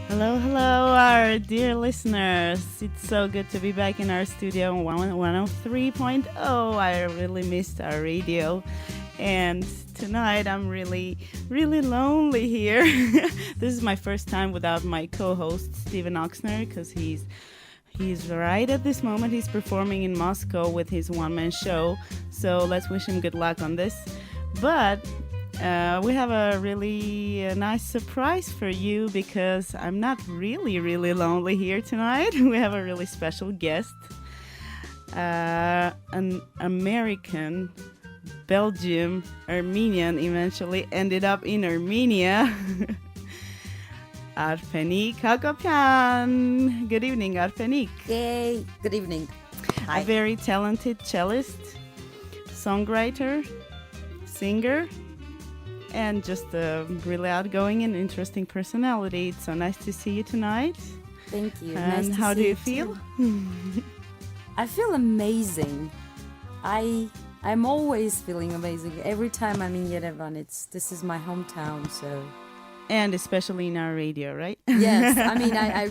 Hello, hello, our dear listeners. It's so good to be back in our studio 103.0. I really missed our radio. And tonight I'm really, really lonely here. This is my first time without my co-host, Steven Oxner, because he's right at this moment. He's performing in Moscow with his one-man show. So let's wish him good luck on this. But we have a really nice surprise for you because I'm not really, really lonely here tonight. We have a really special guest, an American, Belgium, Armenian, eventually ended up in Armenia. Arpenik Hakopian. Good evening, Arpenik. Yay, good evening. Hi. A very talented cellist, songwriter, singer, and just a really outgoing and interesting personality. It's so nice to see you tonight. Thank you. And nice how do you see feel? I feel amazing. I'm always feeling amazing. Every time I'm in Yerevan, this is my hometown, so. And especially in our radio, right? Yes, I mean, I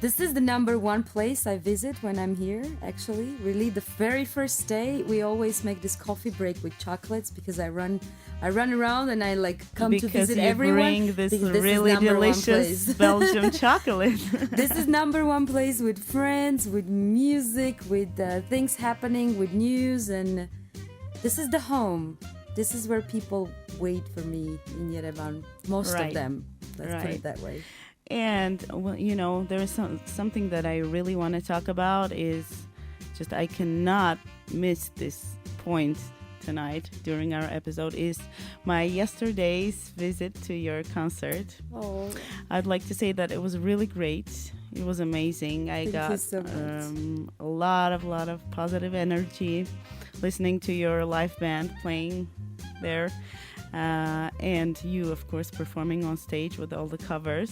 this is the number one place I visit when I'm here, actually. Really, the very first day, we always make this coffee break with chocolates because I run around and I come to visit everyone. Because you bring this really delicious Belgium chocolate. This is number one place with friends, with music, with things happening, with news, and this is the home. This is where people wait for me in Yerevan. Most of them. Let's put it that way. And, well, you know, there is something that I really want to talk about is just I cannot miss this point tonight during our episode is my yesterday's visit to your concert. Oh. I'd like to say that it was really great. It was amazing. I got so a lot of positive energy listening to your live band playing there. And you, of course, performing on stage with all the covers.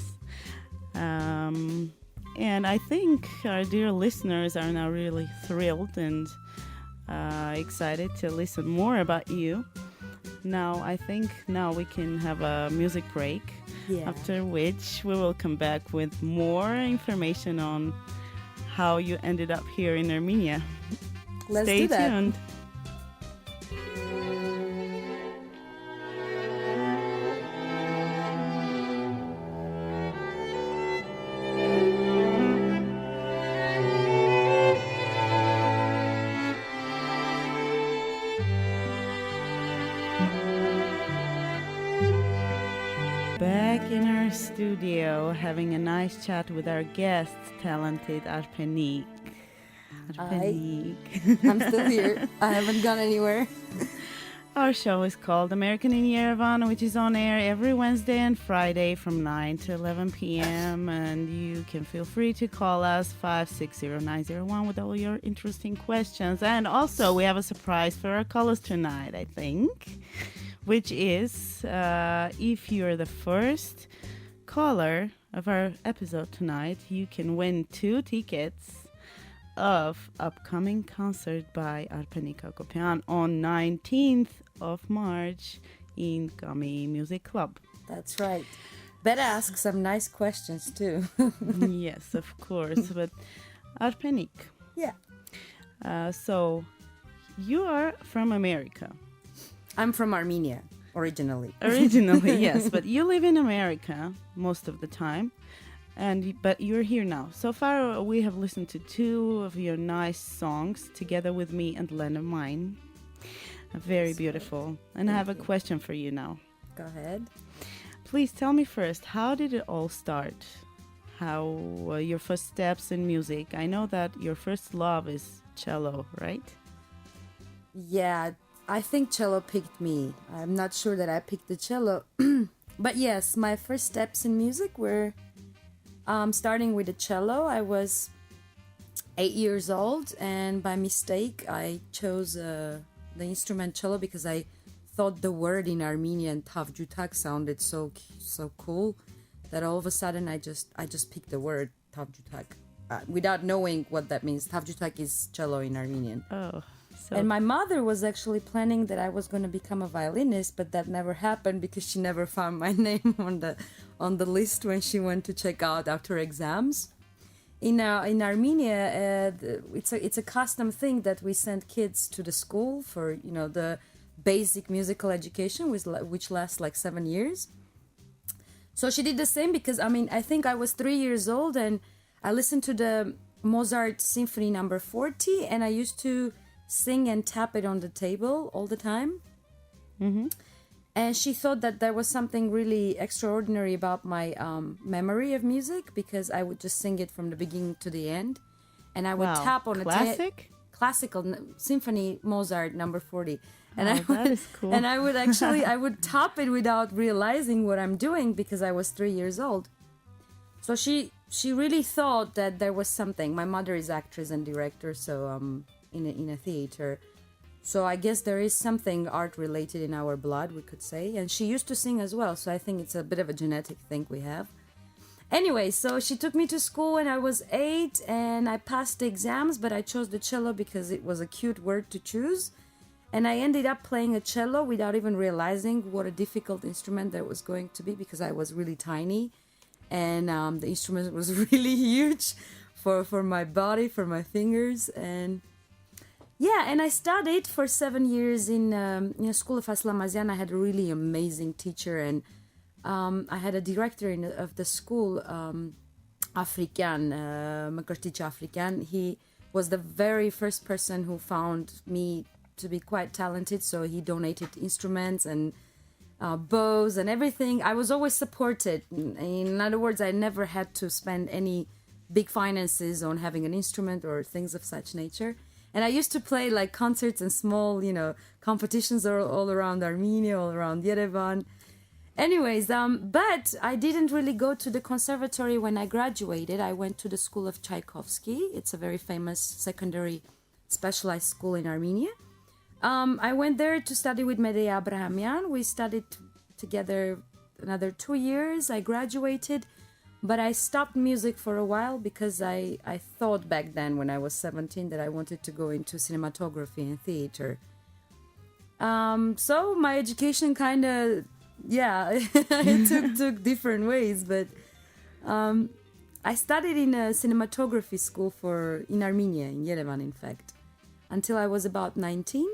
And I think our dear listeners are now really thrilled and excited to listen more about you. Now, I think now we can have a music break, after which we will come back with more information on how you ended up here in Armenia. Let's Stay do that. tuned. Back in our studio, having a nice chat with our guest, talented Arpenik. I'm still here. I haven't gone anywhere. Our show is called American in Yerevan, which is on air every Wednesday and Friday from 9 to 11 p.m. And you can feel free to call us 560-901 with all your interesting questions. And also, we have a surprise for our callers tonight, I think, which is if you're the first caller of our episode tonight, you can win 2 tickets of upcoming concert by Arpenik Hakopian on 19th of March in Gami Music Club. That's right. Better ask some nice questions too. Yes, of course. But Arpenik. Yeah. So you are from America. I'm from Armenia, originally. Originally, yes. But you live in America most of the time. But you're here now. So far, we have listened to 2 of your nice songs together with me and Len of mine. Very beautiful. And I have a question for you now. Go ahead. Please tell me first, how did it all start? How your first steps in music? I know that your first love is cello, right? Yeah, I think cello picked me. I'm not sure that I picked the cello. But yes, my first steps in music were starting with the cello. I was 8 years old, and by mistake I chose the instrument cello because I thought the word in Armenian tavjutak sounded so cool that all of a sudden I just picked the word tavjutak without knowing what that means. Tavjutak is cello in Armenian. Oh, So And my mother was actually planning that I was going to become a violinist, but that never happened because she never found my name on the list when she went to check out after exams. In Armenia, it's a custom thing that we send kids to the school for the basic musical education, which lasts like 7 years. So she did the same because I think I was 3 years old and I listened to the Mozart Symphony Number 40, and I used to sing and tap it on the table all the time. Mm-hmm. And she thought that there was something really extraordinary about my memory of music, because I would just sing it from the beginning to the end, and I would tap on classical symphony Mozart Number 40, and that is cool. And I would tap it without realizing what I'm doing because I was 3 years old. So she really thought that there was something. My mother is actress and director, so in a theater. So I guess there is something art related in our blood, we could say. And she used to sing as well, so I think it's a bit of a genetic thing we have. Anyway, so she took me to school when I was 8, and I passed the exams, but I chose the cello because it was a cute word to choose. And I ended up playing a cello without even realizing what a difficult instrument that was going to be, because I was really tiny. And the instrument was really huge for my body, for my fingers. And yeah, and I studied for 7 years in a school of Aslamazian. I had a really amazing teacher, and I had a director of the school, African, Makarticha African. He was the very first person who found me to be quite talented, so he donated instruments and bows and everything. I was always supported. In other words, I never had to spend any big finances on having an instrument or things of such nature. And I used to play like concerts and small, competitions all around Armenia, all around Yerevan. Anyways, but I didn't really go to the conservatory when I graduated. I went to the school of Tchaikovsky. It's a very famous secondary specialized school in Armenia. I went there to study with Medea Abrahamian. We studied together another 2 years. I graduated, but I stopped music for a while because I thought back then when I was 17 that I wanted to go into cinematography and theater. So my education kind of, it took different ways, but I studied in a cinematography school in Armenia, in Yerevan, in fact, until I was about 19.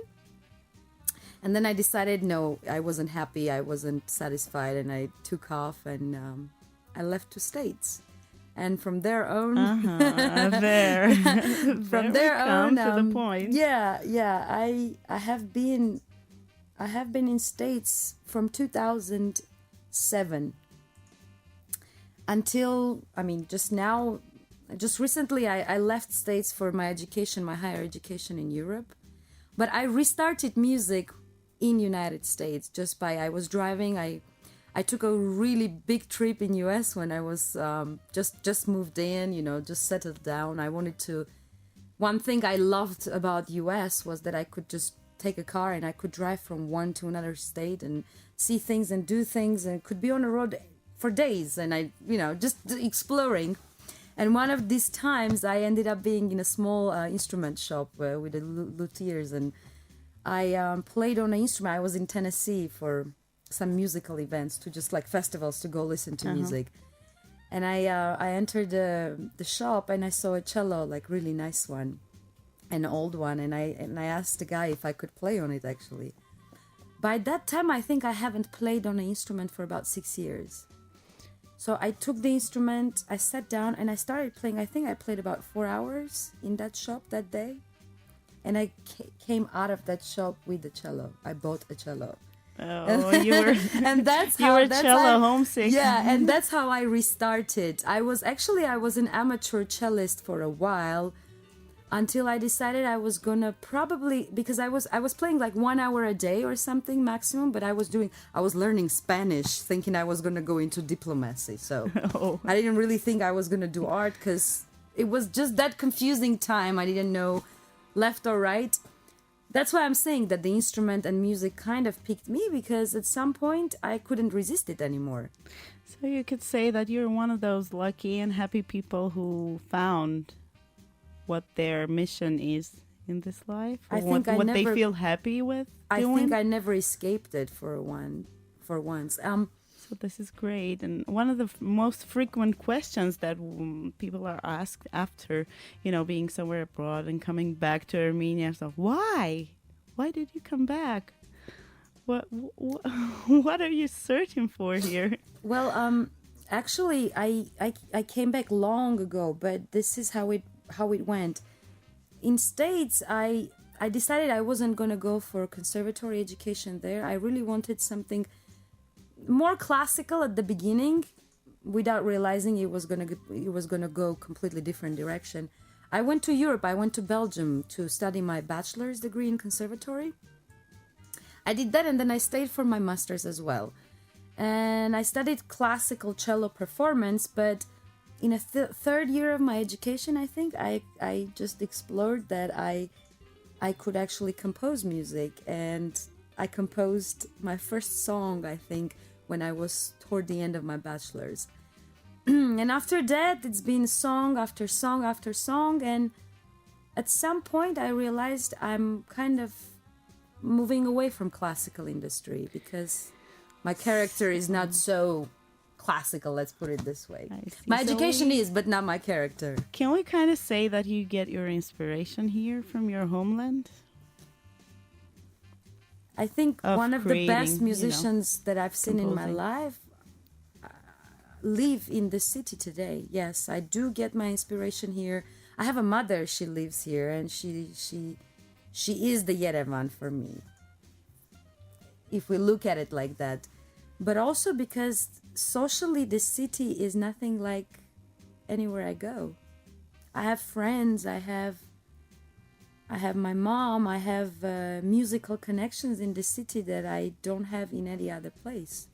And then I decided, no, I wasn't happy, I wasn't satisfied, and I took off and I left to States. And from there on, from there on, to the point. I have been in States from 2007 until, just recently I left States for my education, my higher education in Europe. But I restarted music in United States I was driving. I took a really big trip in US when I was just moved in, just settled down. One thing I loved about US was that I could just take a car and I could drive from one to another state and see things and do things, and could be on the road for days, and just exploring. And one of these times I ended up being in a small instrument shop with the luthiers, and I played on an instrument. I was in Tennessee for some musical events, to just like festivals, to go listen to music. And I entered the shop and I saw a cello, like really nice one, an old one, and I asked the guy if I could play on it. Actually, by that time I think I haven't played on an instrument for about 6 years. So I took the instrument, I sat down and I started playing. I think I played about 4 hours in that shop that day, and I came out of that shop with the cello. I bought a cello. Oh, you were and that's you how were cello homesick. Yeah, and that's how I restarted. I was an amateur cellist for a while, until I decided I was gonna probably, because I was playing like 1 hour a day or something maximum, but I was learning Spanish, thinking I was gonna go into diplomacy. So I didn't really think I was gonna do art, because it was just that confusing time. I didn't know left or right. That's why I'm saying that the instrument and music kind of picked me, because at some point I couldn't resist it anymore. So you could say that you're one of those lucky and happy people who found what their mission is in this life? I Or think what I they never- feel happy with I doing? think I never escaped it for once. So this is great. And one of the most frequent questions that people are asked after, being somewhere abroad and coming back to Armenia, so why? Why did you come back? What are you searching for here? Well, actually, I came back long ago, but this is how it went. In States, I decided I wasn't gonna go for conservatory education there. I really wanted something more classical at the beginning, without realizing it was gonna go completely different direction. I went to Europe. I went to Belgium to study my bachelor's degree in conservatory. I did that, and then I stayed for my master's as well. And I studied classical cello performance, but in a third year of my education, I think, I just explored that I could actually compose music. And I composed my first song, I think, when I was toward the end of my bachelor's. And after that, it's been song after song after song. And at some point, I realized I'm kind of moving away from classical industry because my character is not so classical, let's put it this way. My education is, but not my character. Can we kind of say that you get your inspiration here from your homeland? I think one of the best creating, musicians that I've seen in my composing. life live in the city today. Yes, I do get my inspiration here. I have a mother, she lives here, and she is the Yerevan for me, if we look at it like that. But also because socially the city is nothing like anywhere I go. I have friends, I have my mom, I have musical connections in the city that I don't have in any other place.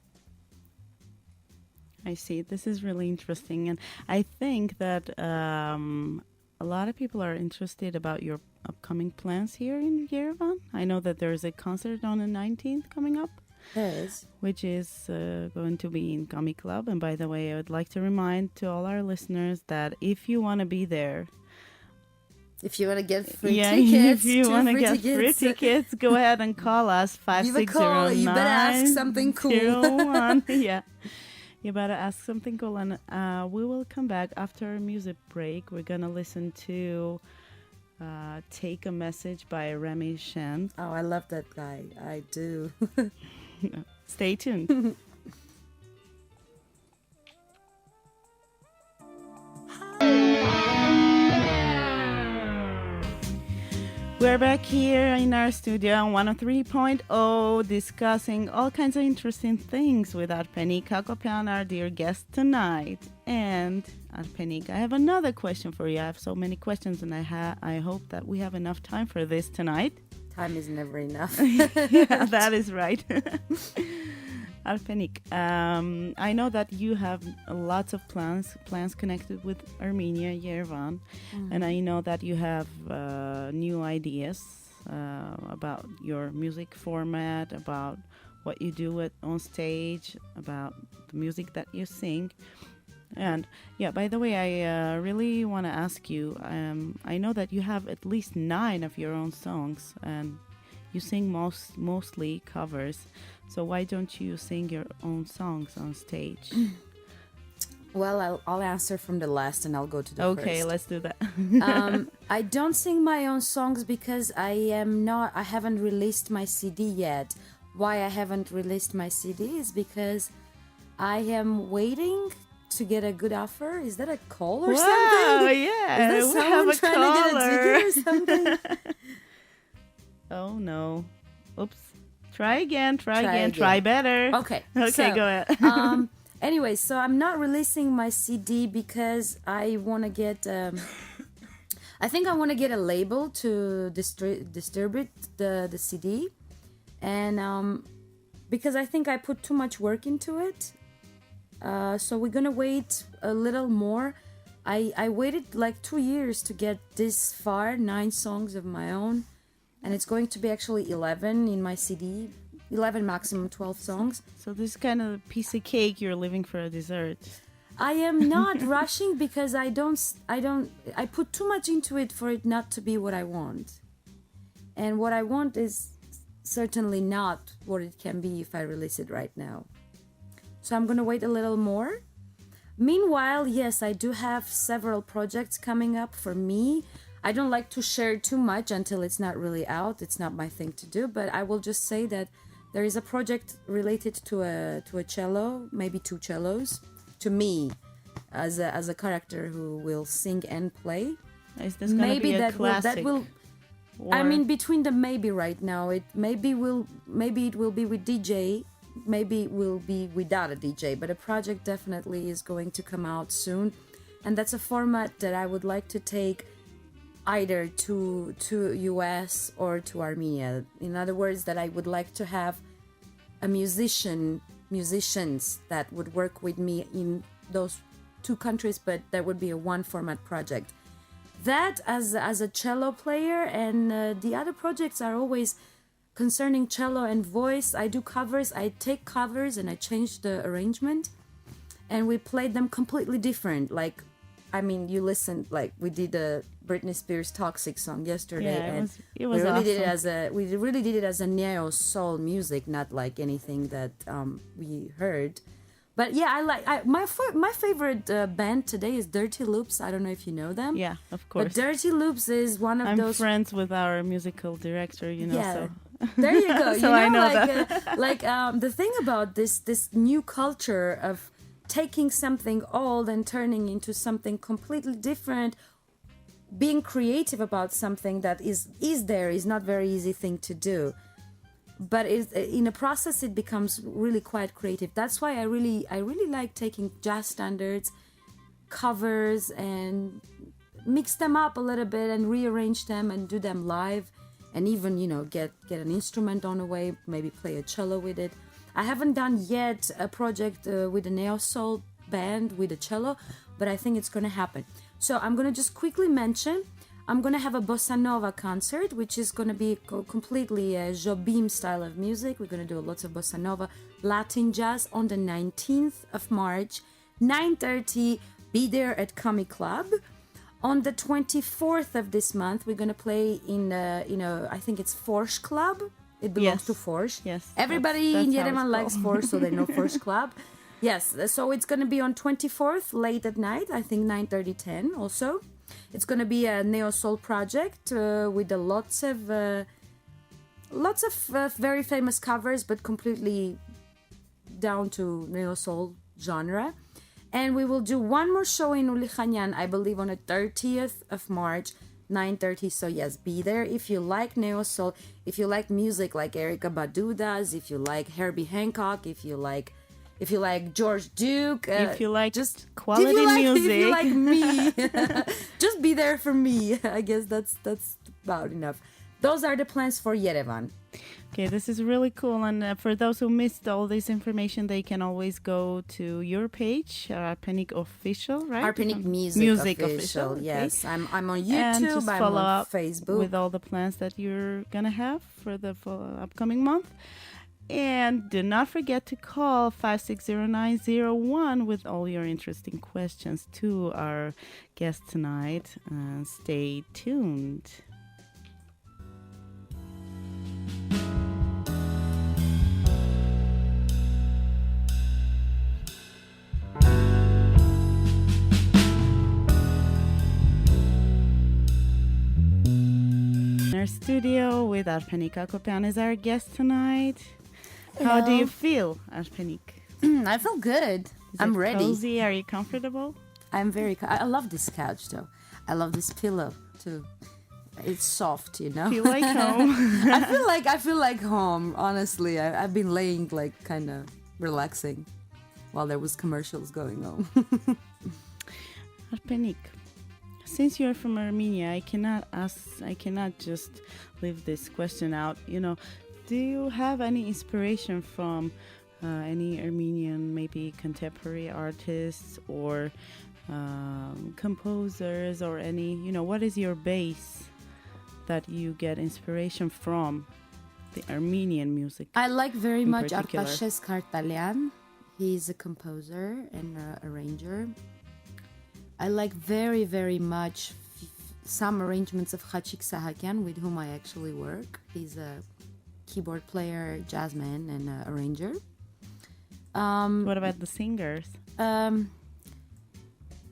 I see. This is really interesting. And I think that a lot of people are interested about your upcoming plans here in Yerevan. I know that there's a concert on the 19th coming up. There is. Which is going to be in Gummy Club. And by the way, I would like to remind to all our listeners that if you want to be there, if you want to get free tickets, if you want to get free tickets, go ahead and call us 5609. You better ask something cool. Yeah. You better ask something cool. And we will come back after our music break. We're going to listen to Take a Message by Remy Shant. Oh, I love that guy. I do. Stay tuned. We're back here in our studio on 103.0 discussing all kinds of interesting things with Arpenik Hakopian, our dear guest tonight. And Arpenik, I have another question for you. I have so many questions, and I hope that we have enough time for this tonight. Time is never enough. Yeah, that is right. Arpenik, I know that you have lots of plans connected with Armenia, Yerevan, and I know that you have new ideas about your music format, about what you do on stage, about the music that you sing. And yeah, by the way, I really want to ask you, I know that you have at least 9 of your own songs, and you sing mostly covers. So why don't you sing your own songs on stage? Well, I'll answer from the last and I'll go to the first. Okay, let's do that. I don't sing my own songs because I haven't released my CD yet. Why I haven't released my CD is because I am waiting to get a good offer. Is that a call or something? Wow, yeah. Is that we have someone a trying caller. to get a ticket or something? Oh, no. Oops. Try again. again. Try better. Okay. Okay, so, go ahead. Anyway, so I'm not releasing my CD because I want to get... I think I want to get a label to distribute the CD. And because I think I put too much work into it. So we're going to wait a little more. I waited like 2 years to get this far, 9 songs of my own. And it's going to be actually 11 in my CD. 11 maximum, 12 songs. So this is kind of a piece of cake you're leaving for a dessert. I am not rushing because I put too much into it for it not to be what I want. And what I want is certainly not what it can be if I release it right now. So I'm gonna wait a little more. Meanwhile, yes, I do have several projects coming up for me. I don't like to share too much until it's not really out. It's not my thing to do, but I will just say that there is a project related to a cello, maybe two cellos, to me as a character who will sing and play. Is this gonna be a classic? That will. I mean, between the maybe right now, it maybe it will be with DJ, maybe it will be without a DJ, but a project definitely is going to come out soon, and that's a format that I would like to take either to US or to Armenia. In other words, that I would like to have a musicians that would work with me in those two countries, but that would be a one format project. That as a cello player, and the other projects are always concerning cello and voice. I do covers, I take covers and I change the arrangement, and we played them completely different. Like, I mean, you listen, like we did a Britney Spears Toxic song yesterday, and it was we really awesome. did it as a neo soul music, not like anything that we heard. But yeah, my favorite band today is Dirty Loops. I don't know if you know them. Yeah, of course. But Dirty Loops is one of those. I'm friends with our musical director, Yeah. So. There you go. So I know that. The thing about this new culture of taking something old and turning into something completely different, being creative about something that is not very easy thing to do. But in a process it becomes really quite creative. That's why I really like taking jazz standards, covers, and mix them up a little bit and rearrange them and do them live, and even get an instrument on the way, maybe play a cello with it. I haven't done yet a project with a neo soul band with a cello, but I think it's going to happen. So I'm going to just quickly mention, I'm going to have a bossa nova concert, which is going to be completely a Jobim style of music. We're going to do lots of bossa nova, Latin jazz on the 19th of March, 9:30. Be there at Comic Club. On the 24th of this month, we're going to play in, I think it's Forge Club. It belongs to Forge. Yes. Everybody that's in Yerevan likes Forge, so they know Forge Club. Yes, so it's going to be on 24th, late at night, I think 9:30, 10 also. It's going to be a neo-soul project with lots of very famous covers, but completely down to neo-soul genre. And we will do one more show in Ulihanyan, I believe on the 30th of March, 9:30. So yes, be there if you like neo-soul, if you like music like Erykah Badu does, if you like Herbie Hancock, if you like George Duke, if you like just quality music, if you like me, just be there for me. I guess that's about enough. Those are the plans for Yerevan. Okay, this is really cool. And for those who missed all this information, they can always go to your page, Arpenik Official, right? Arpenik Music Official. Okay. Yes, I'm on YouTube. And just I'm follow on up Facebook with all the plans that you're gonna have for the upcoming month. And do not forget to call 560-901 with all your interesting questions to our guest tonight. Stay tuned. In our studio with Arpenik Akopian is our guest tonight. How do you feel, Arpenik? I feel good. I'm ready. Cozy? Are you comfortable? I'm very. I love this couch though. I love this pillow too. It's soft, Feel like home. I feel like home. Honestly, I've been laying like kind of relaxing while there was commercials going on. Arpenik, since you're from Armenia, I cannot just leave this question out. Do you have any inspiration from any Armenian, maybe contemporary artists or composers or any, what is your base that you get inspiration from the Armenian music? I like very much particular? Artashes Kartalyan. He's a composer and arranger. I like very, very much some arrangements of Khachik Sahakyan, with whom I actually work. He's a keyboard player, jazzman, and arranger. What about the singers?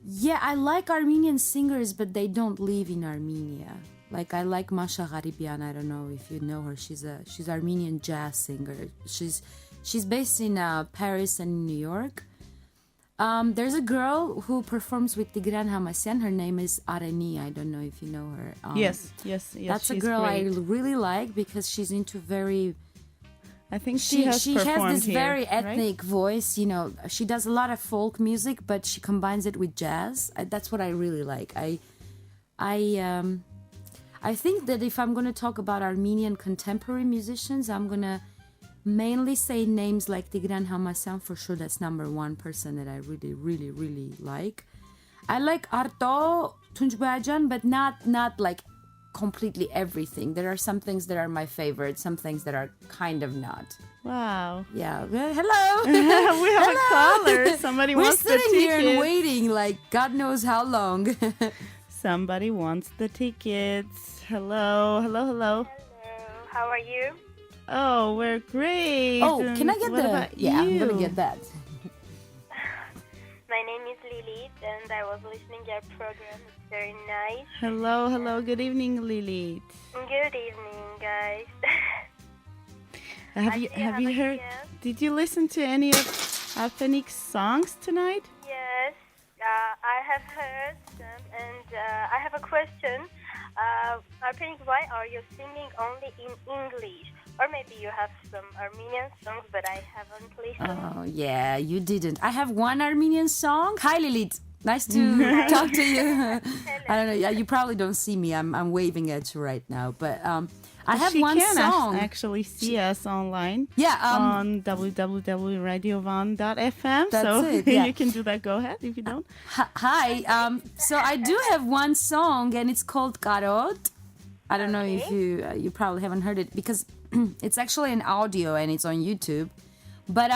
Yeah, I like Armenian singers, but they don't live in Armenia. Like I like Masha Gharibian. I don't know if you know her. She's Armenian jazz singer. She's based in Paris and New York. There's a girl who performs with Tigran Hamasyan. Her name is Areni. I don't know if you know her. Yes. That's a girl great. I really like because she's into very. I think She has has this here, very right? ethnic voice. You know, she does a lot of folk music, but she combines it with jazz. That's what I really like. I think that if I'm going to talk about Armenian contemporary musicians, I'm going to mainly say names like Tigran Hamasyan. For sure, that's number one person that I really, really, really like. I like Arto Tunçbajan, but not like completely everything. There are some things that are my favorite, some things that are kind of not. Wow. Yeah. Well, hello. We have a caller. Somebody We're wants the sitting here and tickets. waiting like God knows how long. Somebody wants the tickets. Hello. Hello, how are you? Oh, we're great. Oh, can I get what the? about Yeah, you? I'm gonna get that. My name is Lilith and I was listening to your program. It's very nice. Hello. Good evening, Lilith. Good evening, guys. Have I you do have have you a heard? guest. Did you listen to any of Alphanic's songs tonight? Yes, I have heard some and I have a question. I think why are you singing only in English? Or maybe you have some Armenian songs, but I haven't listened. Oh yeah, you didn't. I have one Armenian song. Hi Lilith. Nice to talk to you. I don't know. Yeah, you probably don't see me. I'm waving at you right now, but I have she one can song. actually see us online. Yeah, on www.radiovan.fm. That's So it, yeah. you can do that. Go ahead if you don't. Hi. So I do have one song, and it's called Karot. I don't know if you probably haven't heard it because it's actually an audio and it's on YouTube. But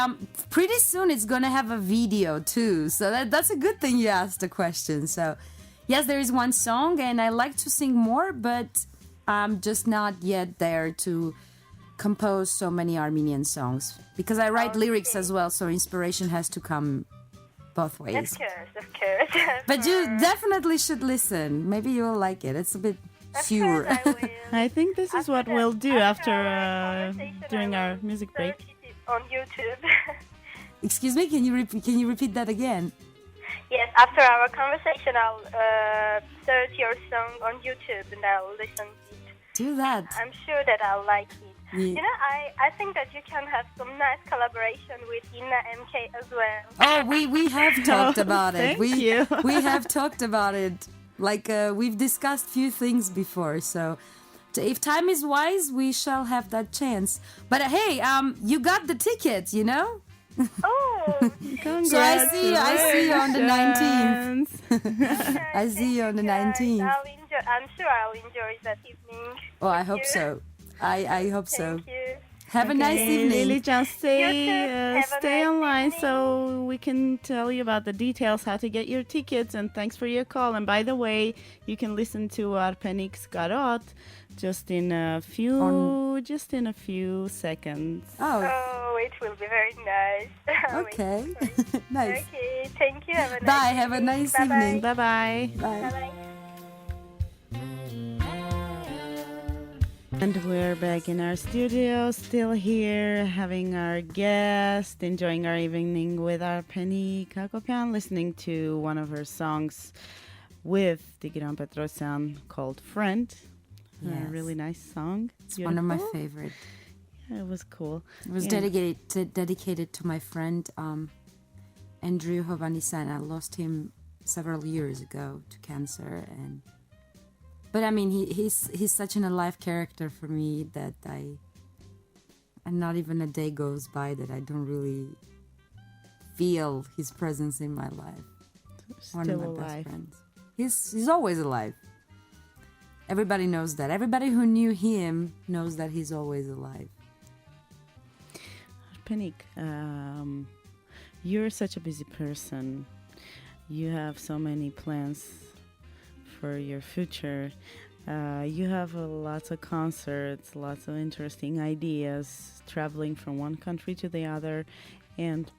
pretty soon it's gonna have a video too. So that's a good thing you asked the question. So yes, there is one song, and I like to sing more, but I'm just not yet there to compose so many Armenian songs because I write lyrics as well. So inspiration has to come both ways. Of course. But you definitely should listen. Maybe you'll like it. It's a bit pure. I will. I think this is what we'll do after during I our will music break. search it on YouTube. Excuse me, can you repeat that again? Yes, after our conversation, I'll search your song on YouTube and I'll listen to it. Do that. I'm sure that I'll like it. Yeah. You know, I think that you can have some nice collaboration with Inna MK as well. Oh, we have talked about it. Thank you. We have talked about it. Like we've discussed few things before. So if time is wise, we shall have that chance. But hey, you got the tickets, you know? Oh, So I see you on the 19th. Congratulations. I see you on the 19th. I'm sure I'll enjoy that evening. Oh, I hope you. so. I hope so. Thank you. Have a nice evening. Lily, just You too. Have a stay nice online evening. so we can tell you about the details, how to get your tickets. And thanks for your call. And by the way, you can listen to Arpenik's Garot just in a few seconds. Oh, Oh, it will be very nice. okay. Nice. Okay, thank you. Have a nice Bye. Have a nice Bye-bye. evening. Bye bye. Bye. Bye-bye. And we're back in our studio, still here, having our guest, enjoying our evening with our Penny Kakopian, listening to one of her songs with Tigran Petrosyan called Friend. A Yes. really nice song. It's one of my Beautiful. favorite. Yeah, it was cool. It was Yeah. dedicated to my friend Andrew Hovhannisyan. I lost him several years ago to cancer, but I mean he's such an alive character for me that and not even a day goes by that I don't really feel his presence in my life. One of Still my best alive. friends. He's always alive. Everybody knows that. Everybody who knew him knows that he's always alive. Penik, you're such a busy person. You have so many plans for your future. You have lots of concerts, lots of interesting ideas, traveling from one country to the other, and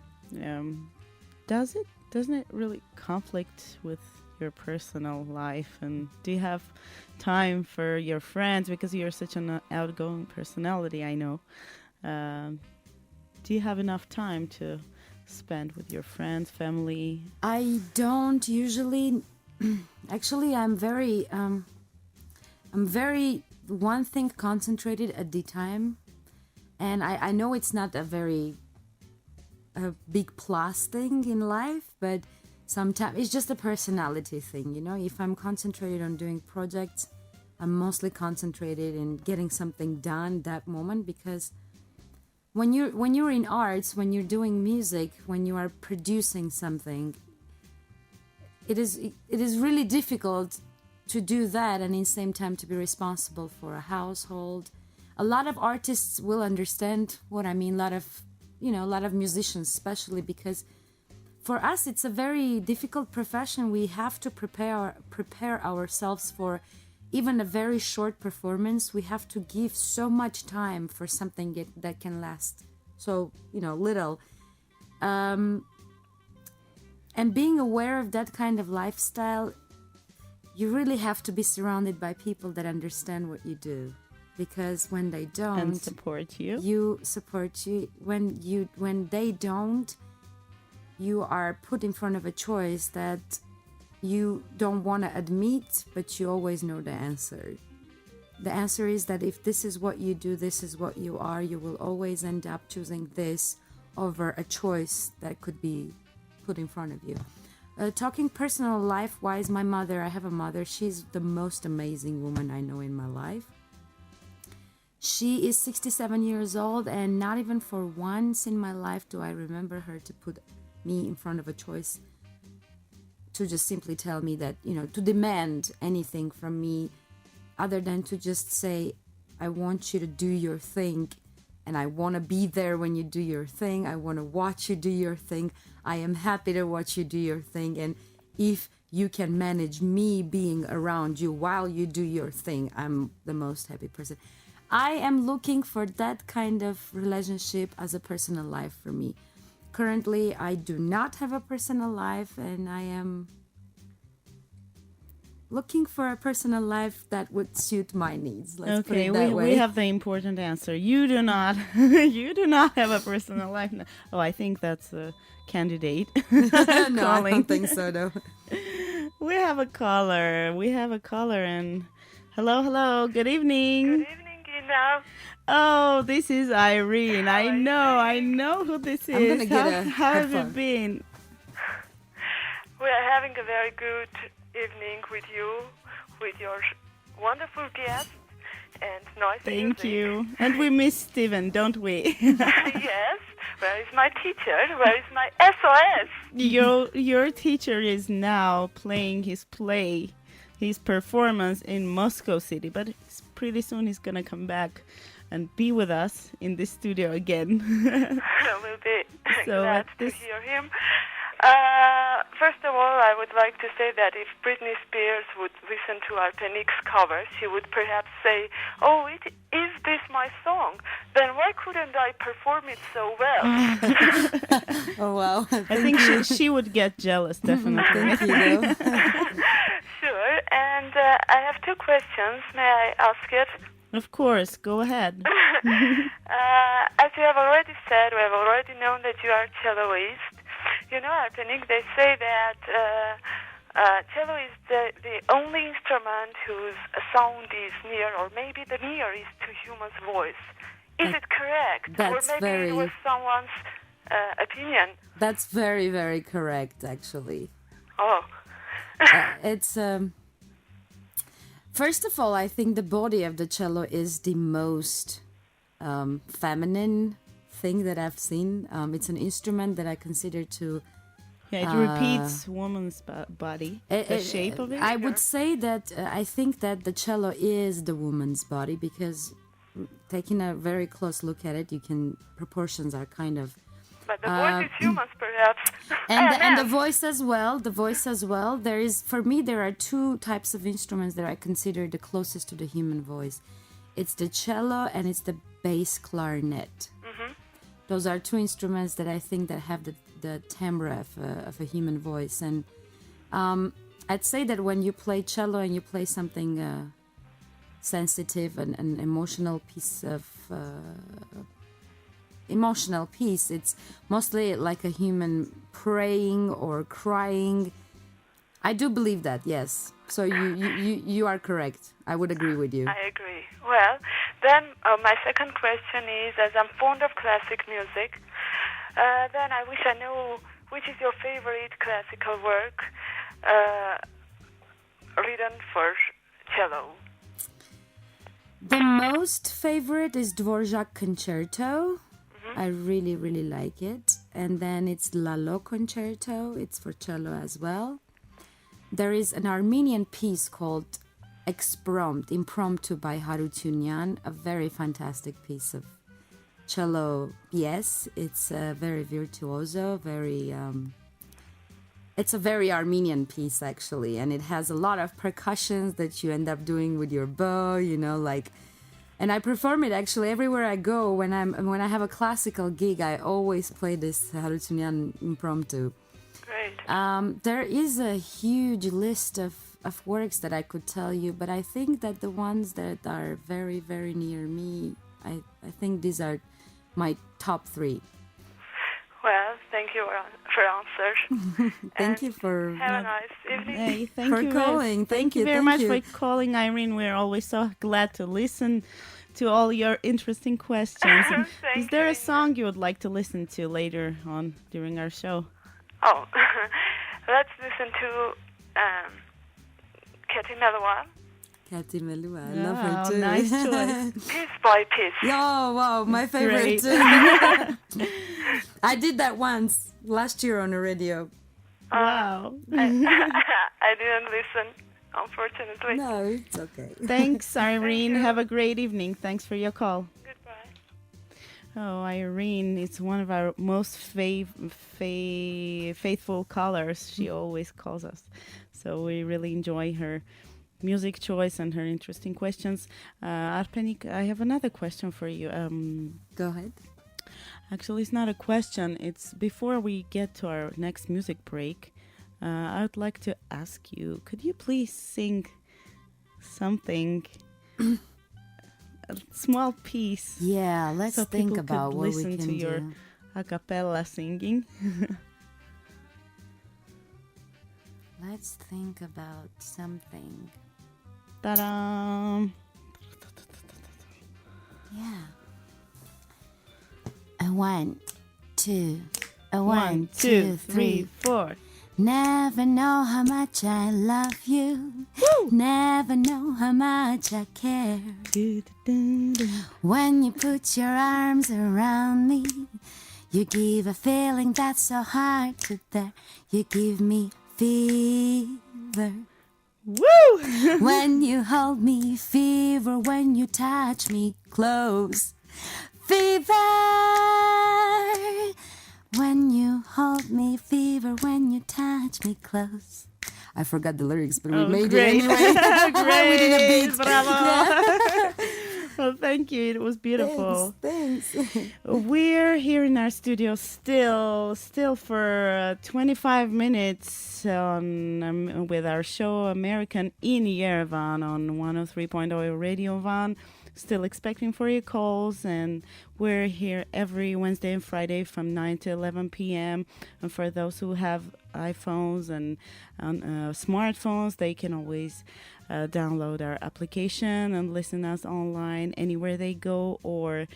doesn't it really conflict with your personal life? And do you have time for your friends, because you're such an outgoing personality, I know? Do you have enough time to spend with your friends, family? I don't usually. Actually, I'm very one thing concentrated at the time, and I know it's not a big plus thing in life, but sometimes it's just a personality thing, you know. If I'm concentrated on doing projects, I'm mostly concentrated in getting something done that moment, because when you're in arts, when you're doing music, when you are producing something, it is really difficult to do that and in the same time to be responsible for a household. A lot of artists will understand what I mean. A lot of musicians, especially, because for us it's a very difficult profession. We have to prepare ourselves for even a very short performance. We have to give so much time for something that can last so little. And being aware of that kind of lifestyle, you really have to be surrounded by people that understand what you do, because when they don't, And support you. you support you. When they don't, you are put in front of a choice that you don't want to admit, but you always know the answer. The answer is that if this is what you do, this is what you are, you will always end up choosing this over a choice that could be put in front of you. Talking personal life-wise, I have a mother. She's the most amazing woman I know in my life. She is 67 years old, and not even for once in my life do I remember her to put me in front of a choice, to just simply tell me that, to demand anything from me other than to just say, I want you to do your thing, and I want to be there when you do your thing. I want to watch you do your thing. I am happy to watch you do your thing, and if you can manage me being around you while you do your thing, I'm the most happy person. I am looking for that kind of relationship as a personal life for me. Currently, I do not have a personal life, and I am looking for a personal life that would suit my needs. Let's put it that way. We have the important answer. You do not. You do not have a personal life. Oh, I think that's a candidate. No, I don't think so, though. We have a caller. And hello. Good evening. Good evening, Gina. Oh, this is Irene. I know who this is. I'm gonna get how have you headphone. been? We are having a very good evening with you, with your wonderful guest and nice Thank music. you. And we miss Steven, don't we? Yes. Where is my teacher? Where is my SOS? Your teacher is now playing his performance in Moscow City, but pretty soon he's gonna come back and be with us in this studio again. We'll be So glad at to this- hear him. First of all, I would like to say that if Britney Spears would listen to Arpenik's cover, she would perhaps say, "Oh, is this my song? Then why couldn't I perform it so well?" Oh, wow. I think she would get jealous, definitely. Thank you, though. Sure. And I have two questions. May I ask it? Of course, go ahead. As you have already said, we have already known that you are a celloist. You know, Arpenik, they say that cello is the only instrument whose sound is near, or maybe the nearest to human's voice. Is it correct? That's or maybe it was someone's opinion. That's very, very correct, actually. Oh. It's first of all, I think the body of the cello is the most feminine thing that I've seen. It's an instrument that I consider to Yeah, it repeats woman's body, the shape of it. I would say that I think that the cello is the woman's body, because taking a very close look at it, proportions are kind of But the voice is human, perhaps. And the voice as well. The voice as well. There is, for me, there are two types of instruments that I consider the closest to the human voice. It's the cello and it's the bass clarinet. Mm-hmm. Those are two instruments that I think that have the timbre of a human voice. And I'd say that when you play cello and you play something sensitive and an emotional piece, it's mostly like a human praying or crying. I do believe that, yes. So you are correct. I would agree with you. I agree. Well, then my second question is, as I'm fond of classic music, then I wish I knew which is your favorite classical work written for cello. The most favorite is Dvorak Concerto. I really, really like it. And then it's Lalo Concerto. It's for cello as well. There is an Armenian piece called Impromptu by Harutyunyan, a very fantastic piece of cello piece. It's very virtuoso, it's a very Armenian piece, actually. And it has a lot of percussions that you end up doing with your bow, and I perform it actually everywhere I go. When I have a classical gig, I always play this Harutyunyan Impromptu. Great. There is a huge list of works that I could tell you, but I think that the ones that are very, very near me, I think these are my top three. Well, thank you for answers. Thank you for have a nice evening. Hey, thank for you calling. Thank you very much for calling, Irene. We're always so glad to listen to all your interesting questions. Is there a song you would like to listen to later on during our show? Oh, let's listen to Katie Melua. Katie Melua, I love her too. Nice choice. Piece by piece. Oh, wow, my favorite Great. too. I did that once, last year on the radio. Wow. I didn't listen, unfortunately. No, it's okay. Thanks, Irene. Have a great evening. Thanks for your call. Goodbye. Oh, Irene, it's one of our most faithful callers. She always calls us. So we really enjoy her music choice and her interesting questions. Arpenik, I have another question for you. Go ahead. Actually, it's not a question. It's before we get to our next music break. I would like to ask you, could you please sing something, a small piece? Yeah, let's so think people about could what we listen can to your do. a cappella singing. Let's think about something. Ta-da! Yeah. A 1, 2, a 1, 2, 3, 4. Never know how much I love you. Woo! Never know how much I care. When you put your arms around me, you give a feeling that's so hard to bear. You give me fever. Woo! When you hold me, fever. When you touch me close, fever. When you hold me, fever. When you touch me close. I forgot the lyrics, but we made great. it anyway. Great. We did a beat. Bravo. Yeah. Well, thank you. It was beautiful. Thanks. We're here in our studio still for 25 minutes with our show American in Yerevan on 103.0 Radio Van. Still expecting for your calls, and we're here every Wednesday and Friday from 9 to 11 p.m. And for those who have iPhones and smartphones, they can always download our application and listen us online anywhere they go, or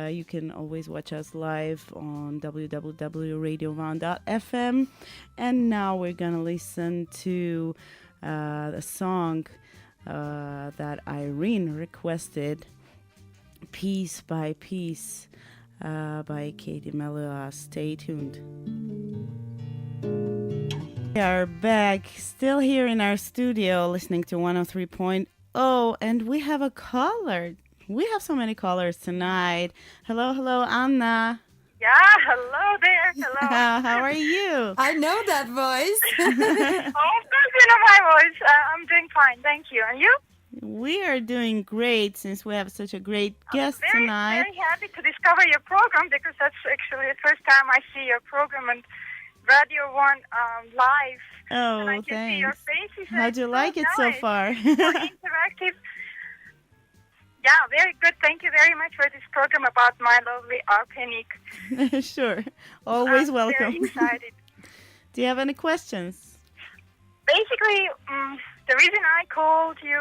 you can always watch us live on www.radiovan.fm. And now we're gonna listen to the song that Irene requested, Piece by Piece by Katie Melua. Stay tuned. We are back, still here in our studio, listening to 103.0, and we have a caller. We have so many callers tonight. Hello, Anna. Yeah, hello there. Hello. How are you? I know that voice. Oh, of course you know my voice. I'm doing fine, thank you. And you? We are doing great since we have such a great guest Very, tonight. very happy to discover your program because that's actually the first time I see your program on Radio 1 live. And I Oh, can see your thanks. faces. and How'd it's you like it so nice. far? So interactive. Yeah, very good. Thank you very much for this program about my lovely Arpenic. Sure. Always I'm welcome. Very excited. Do you have any questions? Basically, the reason I called you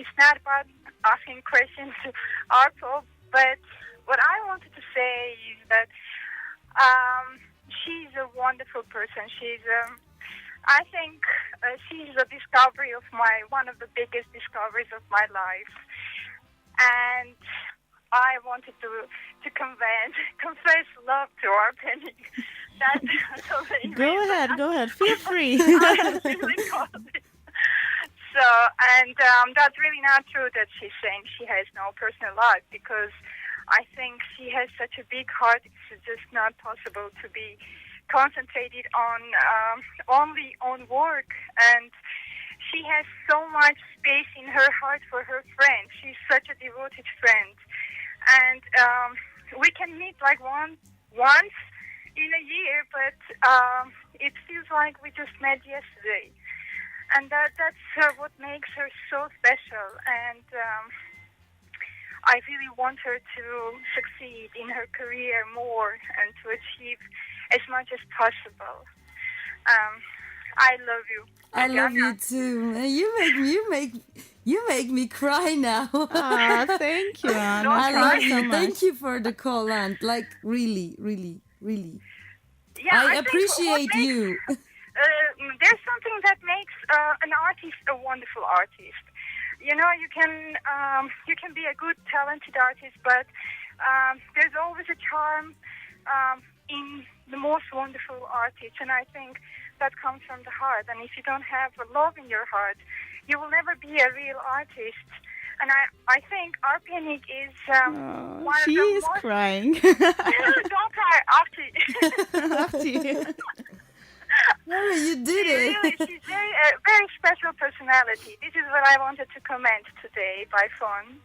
is not about asking questions to Arpo, but what I wanted to say is that she's a wonderful person. I think she's a discovery of one of the biggest discoveries of my life, and I wanted to confess love to our Penny. That's so Go ahead. Feel free. I really called it. So, and that's really not true that she's saying she has no personal life, because I think she has such a big heart. It's just not possible to be concentrated on only on work, and she has so much space in her heart for her friends. She's such a devoted friend, and we can meet like once in a year, but it feels like we just met yesterday, and that's what makes her so special. And I really want her to succeed in her career more and to achieve as much as possible. I love you. I love you too. You make me cry now. Aw, thank you, Anna. I Thank love you so you. much. Thank you for the call, Aunt. Like really, really, really. Yeah, I think appreciate what makes- you. There's something that makes an artist a wonderful artist. You know, you can be a good, talented artist, but there's always a charm in the most wonderful artists, and I think that comes from the heart. And if you don't have love in your heart, you will never be a real artist. And I think Arpenic is Oh, one she of the is most... crying. Don't cry, after. After you. Oh, you did Really, it. she's very special personality. This is what I wanted to comment today by phone.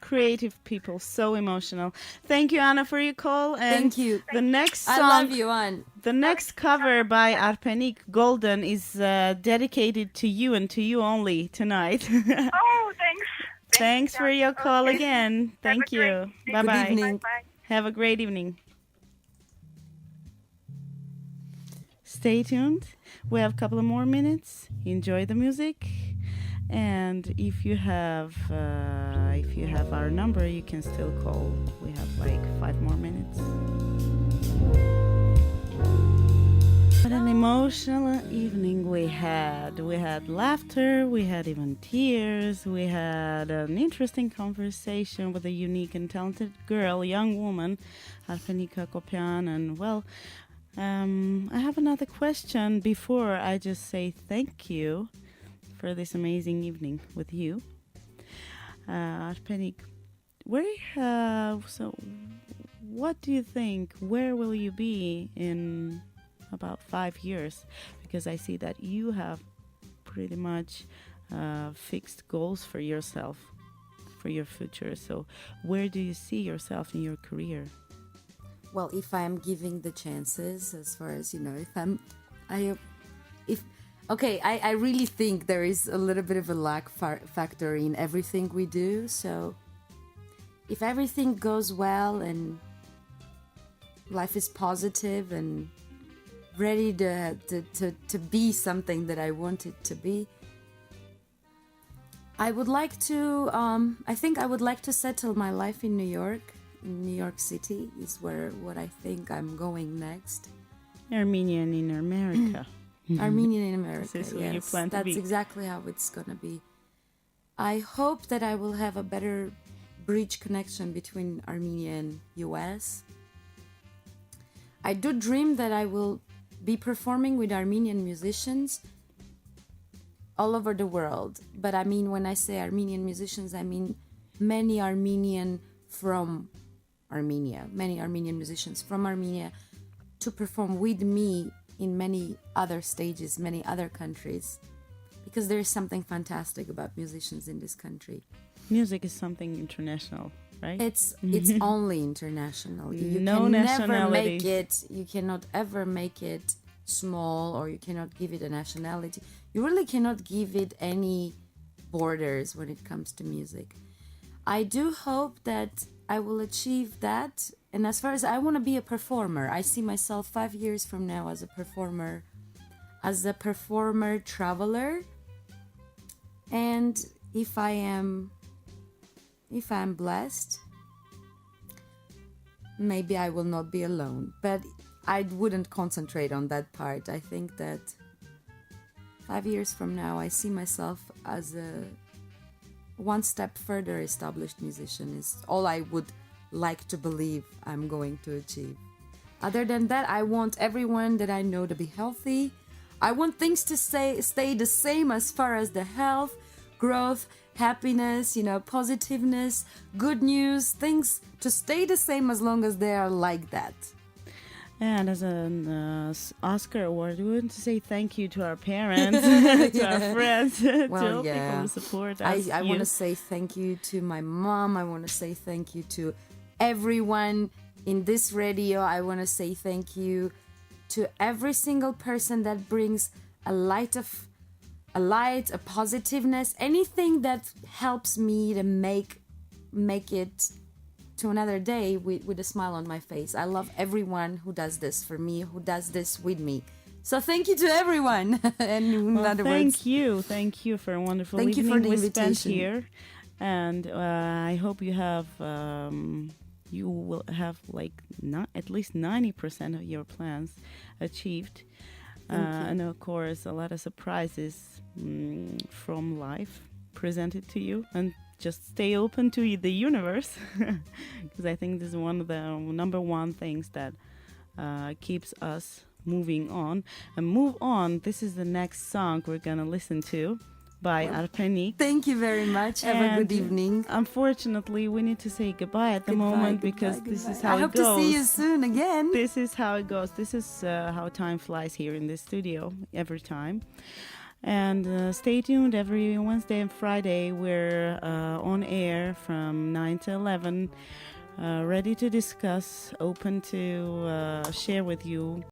Creative people, so emotional. Thank you, Anna, for your call. And Thank you. The next song, I love you, Aunt. the next cover by Arpenik Golden is dedicated to you and to you only tonight. Oh, thanks. Thanks for your call Okay. again. Thank Have a you. great Bye bye. evening. Bye. Have a great evening. Stay tuned. We have a couple of more minutes. Enjoy the music. And if you have our number, you can still call. We have like 5 more minutes. What an emotional evening we had. We had laughter, we had even tears, we had an interesting conversation with a unique and talented girl, young woman, Arpenika Kopian. And well, I have another question before I just say thank you for this amazing evening with you. Arpenik, so what do you think, where will you be in about 5 years? Because I see that you have pretty much fixed goals for yourself, for your future. So where do you see yourself in your career? Well, if I'm giving the chances, as far as you know, I really think there is a little bit of a lack factor in everything we do. So if everything goes well and life is positive and ready to be something that I want it to be, I would like to, I think I would like to settle my life in New York. In New York City is what I think I'm going next. Armenian in America. Armenian in America. This is where you Yes, plan to that's be. exactly how it's gonna be. I hope that I will have a better bridge connection between Armenia and US. I do dream that I will be performing with Armenian musicians all over the world. But I mean, when I say Armenian musicians, I mean many Armenian from Armenia, many Armenian musicians from Armenia, to perform with me in many other stages, many other countries, because there is something fantastic about musicians in this country. Music is something international, right? It's only international. You No can never nationality. make it. You cannot ever make it small, or you cannot give it a nationality. You really cannot give it any borders when it comes to music. I do hope that I will achieve that. And as far as I want to be a performer, I see myself 5 years from now as a performer traveler. And if I'm blessed, maybe I will not be alone. But I wouldn't concentrate on that part. I think that 5 years from now, I see myself as a one step further established musician is all I would like to believe I'm going to achieve. Other than that, I want everyone that I know to be healthy. I want things to stay the same as far as the health, growth, happiness, positiveness, good news, things to stay the same as long as they are like that. And as an Oscar award, we want to say thank you to our parents, to our friends, to all people who support us. I want to say thank you to my mom. I want to say thank you to everyone in this radio. I want to say thank you to every single person that brings a light, a positiveness, anything that helps me to make it to another day with a smile on my face. I love everyone who does this for me, who does this with me. So thank you to everyone. And in other words, thank you for a wonderful thank evening you for the we invitation spent here, and I hope you have you will have at least 90% of your plans achieved, and of course a lot of surprises from life presented to you, and just stay open to the universe, because I think this is one of the number one things that keeps us moving on. And move on. This is the next song we're gonna listen to by Arpenik. Thank you very much. Have a good evening. Unfortunately, we need to say goodbye at the moment because this is how I it hope goes. to see you soon again. This is how it goes. This is how time flies here in the studio every time. And stay tuned every Wednesday and Friday. We're on air from 9 to 11, ready to discuss, open to share with you